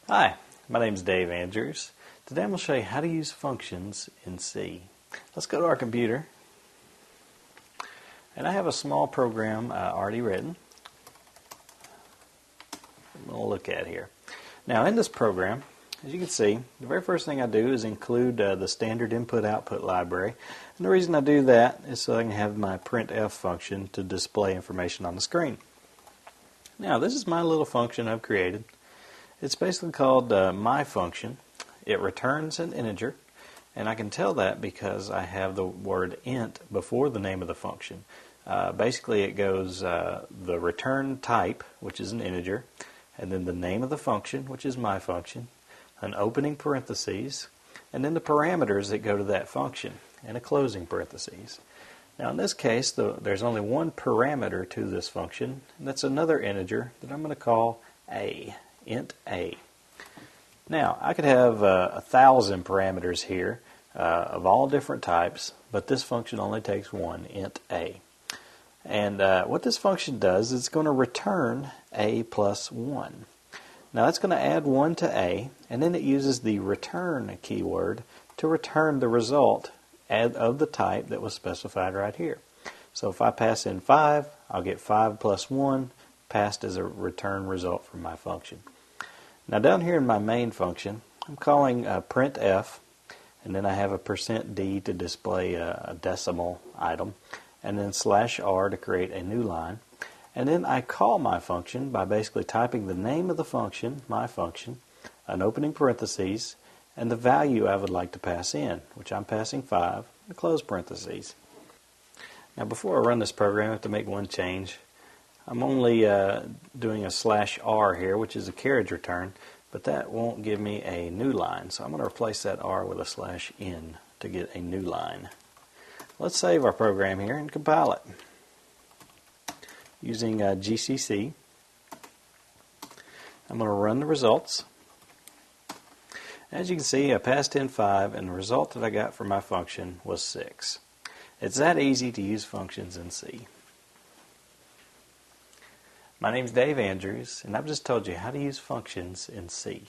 Hi, my name is Dave Andrews. Today I'm going to show you how to use functions in C. Let's go to our computer. And I have a small program already written. I'm going to look at here. Now in this program, as you can see, the very first thing I do is include the standard input-output library. And the reason I do that is so I can have my printf function to display information on the screen. Now this is my little function I've created. It's basically called my function. It returns an integer, and I can tell that because I have the word int before the name of the function. Basically it goes the return type, which is an integer, and then the name of the function, which is my function, an opening parentheses, and then the parameters that go to that function, and a closing parentheses. Now in this case, there's only one parameter to this function, and that's another integer that I'm going to call a. Int a. Now I could have 1,000 parameters here of all different types, but this function only takes one, int a. And what this function does is it's going to return a plus 1. Now that's going to add 1 to a, and then it uses the return keyword to return the result of the type that was specified right here. So if I pass in 5, I'll get 5 plus 1 passed as a return result from my function. Now down here in my main function, I'm calling printf, and then I have a %d to display a decimal item, and then /r to create a new line. And then I call my function by basically typing the name of the function, my function, an opening parentheses, and the value I would like to pass in, which I'm passing 5, and close parentheses. Now before I run this program, I have to make one change. I'm only doing a /r here, which is a carriage return, but that won't give me a new line. So I'm going to replace that r with a /n to get a new line. Let's save our program here and compile it. Using GCC, I'm going to run the results. As you can see, I passed in 5, and the result that I got for my function was 6. It's that easy to use functions in C. My name is Dave Andrews, and I've just told you how to use functions in C.